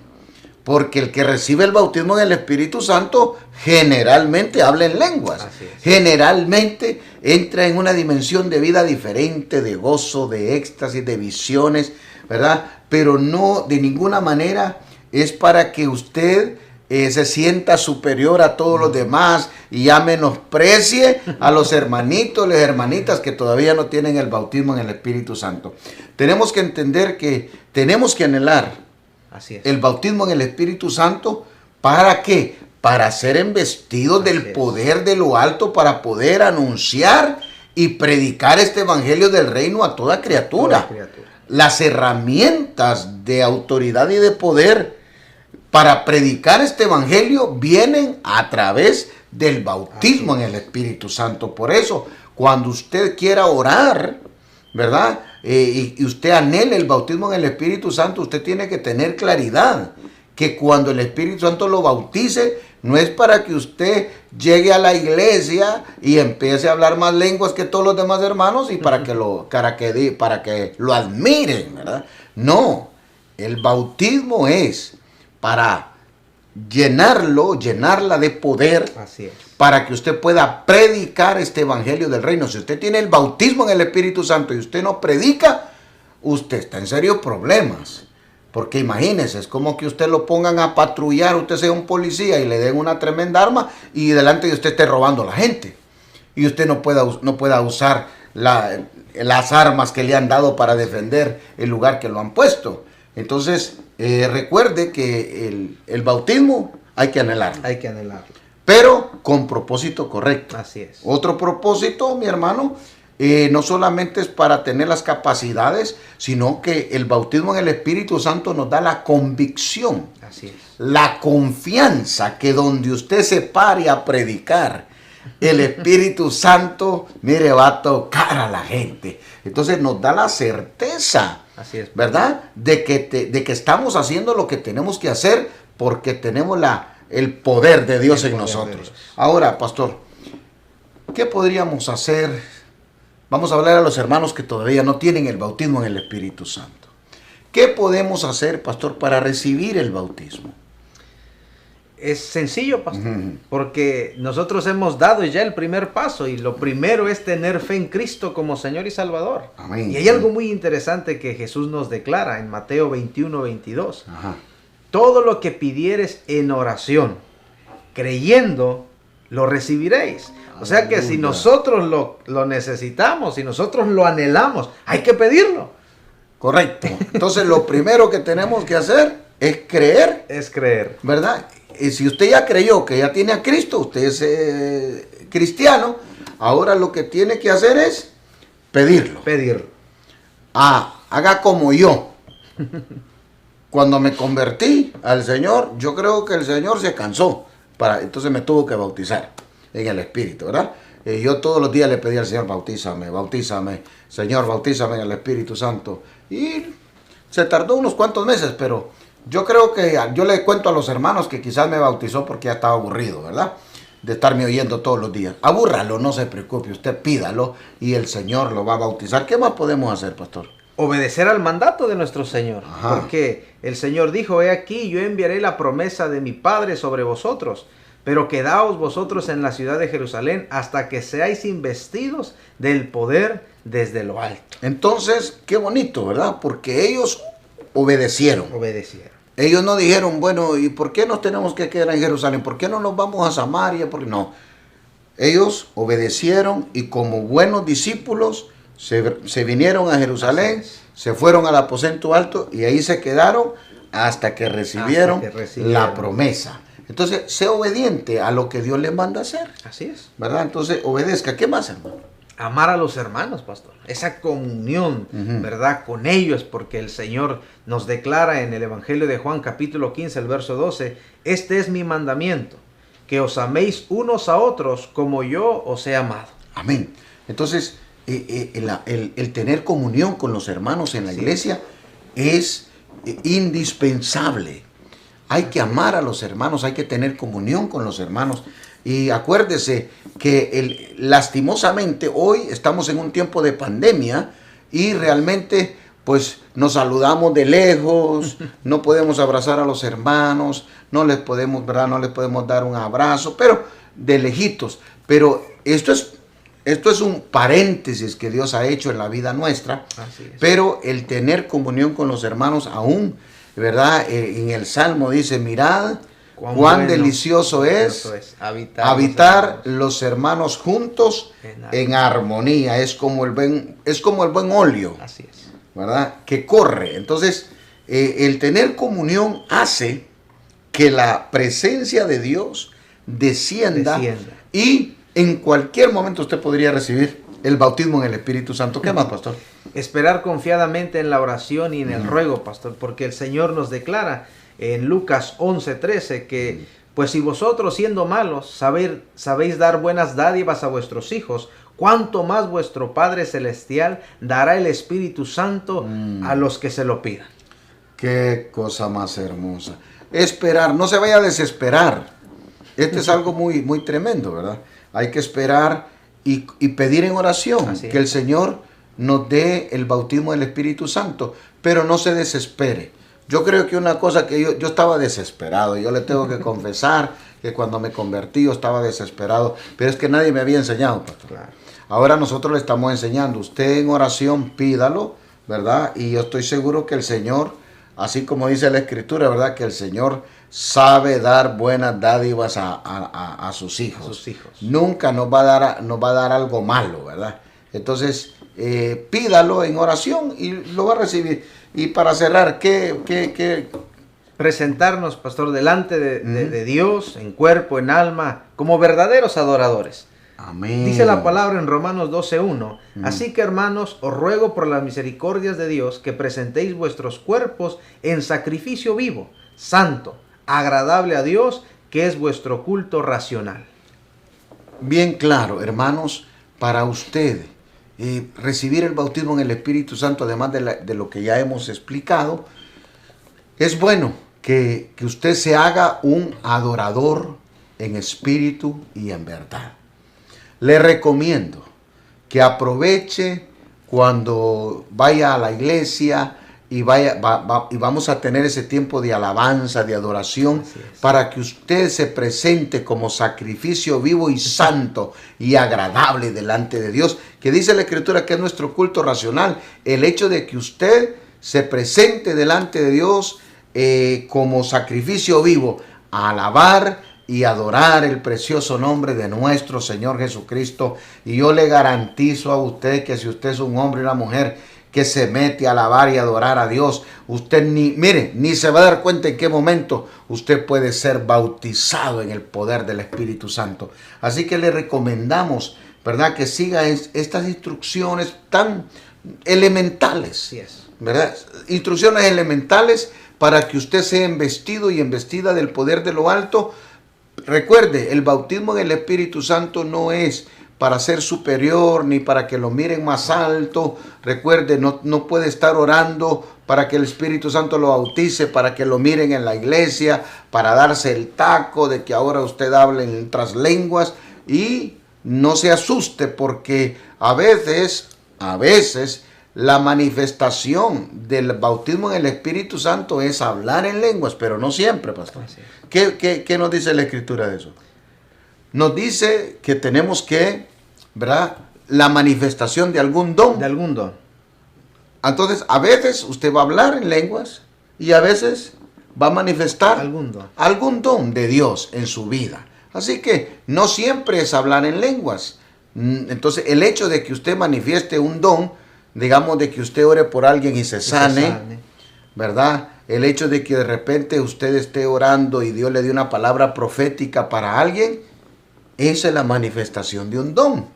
porque el que recibe el bautismo en el Espíritu Santo generalmente habla en lenguas, generalmente entra en una dimensión de vida diferente, de gozo, de éxtasis, de visiones, ¿verdad? Pero no, de ninguna manera es para que usted se sienta superior a todos los demás y ya menosprecie a los hermanitos, las hermanitas que todavía no tienen el bautismo en el Espíritu Santo. Tenemos que entender que tenemos que anhelar el bautismo en el Espíritu Santo. ¿Para qué? Para ser embestidos del poder de lo alto, para poder anunciar y predicar este evangelio del reino a toda criatura. Las herramientas de autoridad y de poder para predicar este evangelio vienen a través del bautismo en el Espíritu Santo. Por eso, cuando usted quiera orar, ¿verdad? Y usted anhela el bautismo en el Espíritu Santo, usted tiene que tener claridad que cuando el Espíritu Santo lo bautice, No es para que usted llegue a la iglesia y empiece a hablar más lenguas que todos los demás hermanos y para que lo admiren, ¿verdad? No, el bautismo es para llenarla de poder. Así es. Para que usted pueda predicar este evangelio del reino. Si usted tiene el bautismo en el Espíritu Santo y usted no predica, usted está en serios problemas. Porque imagínese, es como que usted lo pongan a patrullar, usted sea un policía y le den una tremenda arma y delante de usted esté robando a la gente. Y usted no pueda usar las armas que le han dado para defender el lugar que lo han puesto. Entonces, recuerde que el bautismo hay que anhelarlo. Hay que anhelarlo. Pero con propósito correcto. Así es. Otro propósito, mi hermano, no solamente es para tener las capacidades, sino que el bautismo en el Espíritu Santo nos da la convicción, Así es. la confianza que donde usted se pare a predicar, el Espíritu Santo, mire, va a tocar a la gente. Entonces nos da la certeza, Así es. ¿verdad? De que estamos haciendo lo que tenemos que hacer porque tenemos el poder de Dios El en poder de nosotros. Dios. Ahora, pastor, ¿qué podríamos hacer? Vamos a hablar a los hermanos que todavía no tienen el bautismo en el Espíritu Santo. ¿Qué podemos hacer, pastor, para recibir el bautismo? Es sencillo, pastor, porque nosotros hemos dado ya el primer paso y lo primero es tener fe en Cristo como Señor y Salvador. Amén. Y hay algo muy interesante que Jesús nos declara en Mateo 21:22. Ajá. Todo lo que pidieres en oración, creyendo, lo recibiréis. O sea que si Aleluya. nosotros lo necesitamos, si nosotros lo anhelamos, hay que pedirlo. Correcto. Entonces, lo primero que tenemos que hacer es creer, Es creer. ¿verdad? Y si usted ya creyó que ya tiene a Cristo, usted es cristiano, ahora lo que tiene que hacer es pedirlo. Pedirlo. Haga como yo. Cuando me convertí al Señor, yo creo que el Señor se cansó. Entonces me tuvo que bautizar en el Espíritu, ¿verdad? Yo todos los días le pedí al Señor, bautízame, Señor, bautízame en el Espíritu Santo. Y se tardó unos cuantos meses, pero yo creo que yo le cuento a los hermanos que quizás me bautizó porque ya estaba aburrido, ¿verdad? De estarme oyendo todos los días. Abúrralo, no se preocupe, usted pídalo y el Señor lo va a bautizar. ¿Qué más podemos hacer, pastor? Obedecer al mandato de nuestro Señor. Ajá. Porque el Señor dijo, he aquí, yo enviaré la promesa de mi Padre sobre vosotros, pero quedaos vosotros en la ciudad de Jerusalén hasta que seáis investidos del poder desde lo alto. Entonces, qué bonito, ¿verdad? Porque ellos obedecieron. Obedecieron. Ellos no dijeron, bueno, ¿y por qué nos tenemos que quedar en Jerusalén? ¿Por qué no nos vamos a Samaria? ¿Por qué no? Ellos obedecieron y como buenos discípulos se vinieron a Jerusalén, Así es. se fueron al aposento alto y ahí se quedaron hasta que recibieron la promesa. Entonces, sé obediente a lo que Dios le manda hacer, Así es. ¿verdad? Entonces, obedezca. ¿Qué más, hermano? Amar a los hermanos, pastor. Esa comunión, ¿verdad? Con ellos, porque el Señor nos declara en el Evangelio de Juan, capítulo 15, el verso 12, este es mi mandamiento, que os améis unos a otros como yo os he amado. Amén. Entonces, el tener comunión con los hermanos en la Sí. iglesia es indispensable. Hay que amar a los hermanos, hay que tener comunión con los hermanos. Y acuérdese que lastimosamente hoy estamos en un tiempo de pandemia y realmente pues nos saludamos de lejos, no podemos abrazar a los hermanos, no les podemos, ¿verdad? No les podemos dar un abrazo, pero de lejitos. Pero esto es un paréntesis que Dios ha hecho en la vida nuestra, Así es. pero el tener comunión con los hermanos aún, ¿verdad? En el Salmo dice, mirad cuán bueno, delicioso es habitar los hermanos juntos en armonía. Es como el buen óleo, Así es. ¿verdad? Que corre. Entonces, el tener comunión hace que la presencia de Dios descienda. Y en cualquier momento usted podría recibir el bautismo en el Espíritu Santo. ¿Qué más, pastor? Esperar confiadamente en la oración y en el ruego, pastor, porque el Señor nos declara en Lucas 11:13 que pues si vosotros siendo malos sabéis dar buenas dádivas a vuestros hijos, cuánto más vuestro Padre Celestial dará el Espíritu Santo a los que se lo pidan. Qué cosa más hermosa. Esperar, no se vaya a desesperar. Este es algo muy, muy tremendo, ¿verdad? Hay que esperar y pedir en oración Así es. que el Señor nos dé el bautismo del Espíritu Santo, pero no se desespere. Yo creo que una cosa que yo estaba desesperado, yo le tengo que confesar que cuando me convertí yo estaba desesperado, pero es que nadie me había enseñado, pastor. Claro. Ahora nosotros le estamos enseñando, usted en oración pídalo, ¿verdad? Y yo estoy seguro que el Señor, así como dice la Escritura, ¿verdad? Que el Señor sabe dar buenas dádivas a sus hijos. A sus hijos. Nunca nos va a dar algo malo, ¿verdad? Entonces, pídalo en oración y lo va a recibir. Y para cerrar, ¿qué? Presentarnos, pastor, delante de Dios, en cuerpo, en alma, como verdaderos adoradores. Amén. Dice la palabra en Romanos 12:1. Así que, hermanos, os ruego por las misericordias de Dios que presentéis vuestros cuerpos en sacrificio vivo, santo, agradable a Dios, que es vuestro culto racional. Bien claro, hermanos, para usted recibir el bautismo en el Espíritu Santo, además de lo que ya hemos explicado, es bueno que usted se haga un adorador en espíritu y en verdad. Le recomiendo que aproveche cuando vaya a la iglesia y vamos a tener ese tiempo de alabanza, de adoración, para que usted se presente como sacrificio vivo y santo y agradable delante de Dios, que dice la Escritura que es nuestro culto racional. El hecho de que usted se presente delante de Dios como sacrificio vivo, a alabar y adorar el precioso nombre de nuestro Señor Jesucristo. Y yo le garantizo a usted que si usted es un hombre y una mujer que se mete a alabar y adorar a Dios, usted ni se va a dar cuenta en qué momento usted puede ser bautizado en el poder del Espíritu Santo. Así que le recomendamos, ¿verdad?, que siga estas instrucciones tan elementales. Así es. ¿Verdad? Instrucciones elementales para que usted sea investido y investida del poder de lo alto. Recuerde, el bautismo en el Espíritu Santo no es para ser superior ni para que lo miren más alto. Recuerde, no puede estar orando para que el Espíritu Santo lo bautice, para que lo miren en la iglesia, para darse el taco de que ahora usted hable en otras lenguas. Y no se asuste, porque a veces la manifestación del bautismo en el Espíritu Santo es hablar en lenguas, pero no siempre, pastor. ¿Qué nos dice la Escritura de eso? Nos dice que tenemos que, ¿verdad?, la manifestación de algún don. De algún don. Entonces, a veces usted va a hablar en lenguas y a veces va a manifestar algún don de Dios en su vida. Así que no siempre es hablar en lenguas. Entonces, el hecho de que usted manifieste un don, digamos, de que usted ore por alguien y se sane, ¿verdad? El hecho de que de repente usted esté orando y Dios le dé una palabra profética para alguien, esa es la manifestación de un don.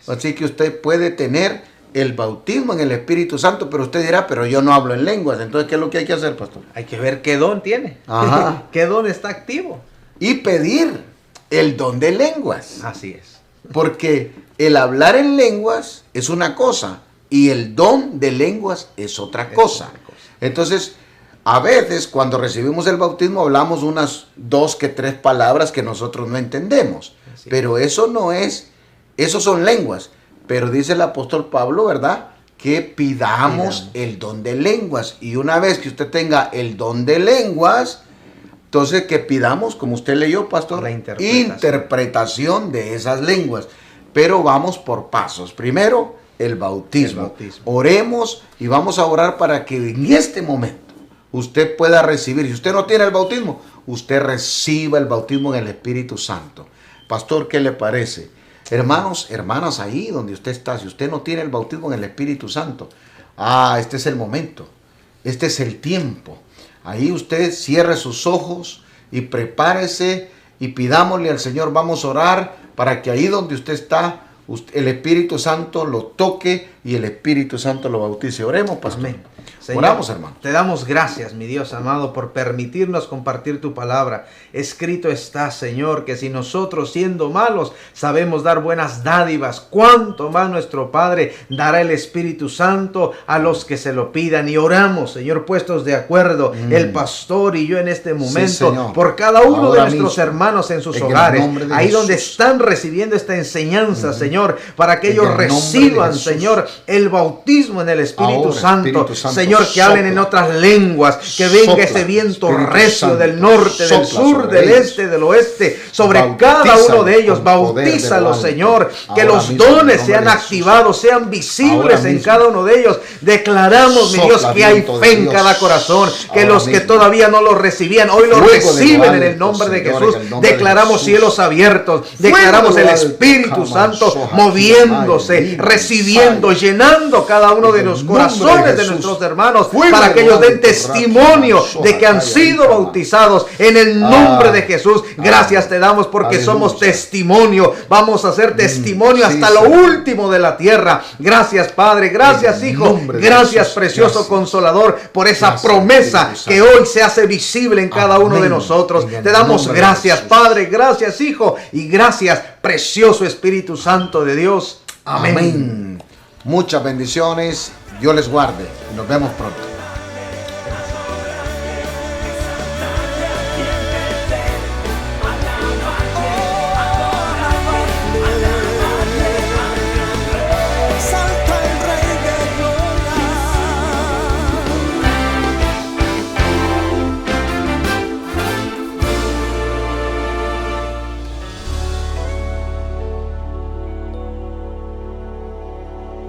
Así que usted puede tener el bautismo en el Espíritu Santo, pero usted dirá, pero yo no hablo en lenguas. Entonces, ¿qué es lo que hay que hacer, pastor? Hay que ver qué don tiene. Ajá. ¿Qué don está activo? Y pedir el don de lenguas. Así es. Porque el hablar en lenguas es una cosa y el don de lenguas es otra cosa. Entonces, a veces cuando recibimos el bautismo hablamos unas 2 que 3 palabras que nosotros no entendemos. Pero eso no es, eso son lenguas. Pero dice el apóstol Pablo, ¿verdad?, que pidamos el don de lenguas. Y una vez que usted tenga el don de lenguas, entonces que pidamos, como usted leyó, pastor, la interpretación de esas lenguas. Pero vamos por pasos. Primero, el bautismo. Oremos y vamos a orar para que en este momento usted pueda recibir. Si usted no tiene el bautismo, usted reciba el bautismo en el Espíritu Santo. Pastor, ¿qué le parece? Hermanos, hermanas, ahí donde usted está, si usted no tiene el bautismo en el Espíritu Santo, este es el momento, este es el tiempo. Ahí usted cierre sus ojos y prepárese y pidámosle al Señor, vamos a orar para que ahí donde usted está, el Espíritu Santo lo toque y el Espíritu Santo lo bautice. Oremos, pastor. Amén. Señor, Oramos, hermano. te damos gracias, mi Dios amado, por permitirnos compartir tu palabra. Escrito está, Señor, que si nosotros, siendo malos, sabemos dar buenas dádivas, cuánto más nuestro Padre dará el Espíritu Santo a los que se lo pidan. Y oramos, Señor, puestos de acuerdo, el pastor y yo en este momento, Señor. por cada uno Ahora de nuestros mismo, hermanos en sus en el hogares, nombre de ahí Jesús. donde están recibiendo esta enseñanza, Señor, para que En ellos el nombre de reciban, Jesús. Señor, el bautismo en el Espíritu Ahora, Santo. Espíritu Santo, Señor, que hablen en sopla. otras lenguas, que venga Sopla, ese viento Espíritu recio Santo, del norte, del sopla sur, sobre del ellos. este, del oeste, sobre Bautízalos cada uno de ellos. con poder de lo Bautízalos, alto. Señor, que Ahora los mismo, en el dones nombre sean de Jesús. activados, sean visibles Ahora en mismo. cada uno de ellos. Declaramos, mi Sopla, Dios, que hay viento de fe en Dios. cada corazón, que Ahora los que mismo. todavía no lo recibían, hoy lo Fuego de lo reciben en el alto, nombre de Señor, Jesús. en el nombre de Declaramos Jesús. cielos abiertos, Fuego declaramos de el lo alto. Espíritu Santo Cama, moviéndose, soja, recibiendo, Maya. llenando cada uno En de el los nombre de corazones de Jesús. nuestros hermanos, Fuego para de que lo ellos den alto, testimonio Raki, de que han soja, sido Kama. bautizados en el nombre de Jesús. Gracias te damos porque Aleluya. somos testimonio. Vamos a hacer testimonio sí, hasta lo Señor. último de la tierra. Gracias, Padre. Gracias, En el Hijo. nombre de Gracias, Jesús. precioso Gracias. Consolador, por esa Gracias, promesa Espíritu que Santo. hoy se hace visible en cada uno de Amén. nosotros. En el Te damos nombre de gracias, Jesús. Padre. Gracias, Hijo. Y gracias, precioso Espíritu Santo de Dios. Amén. Amén. Muchas bendiciones. Dios les guarde. Nos vemos pronto.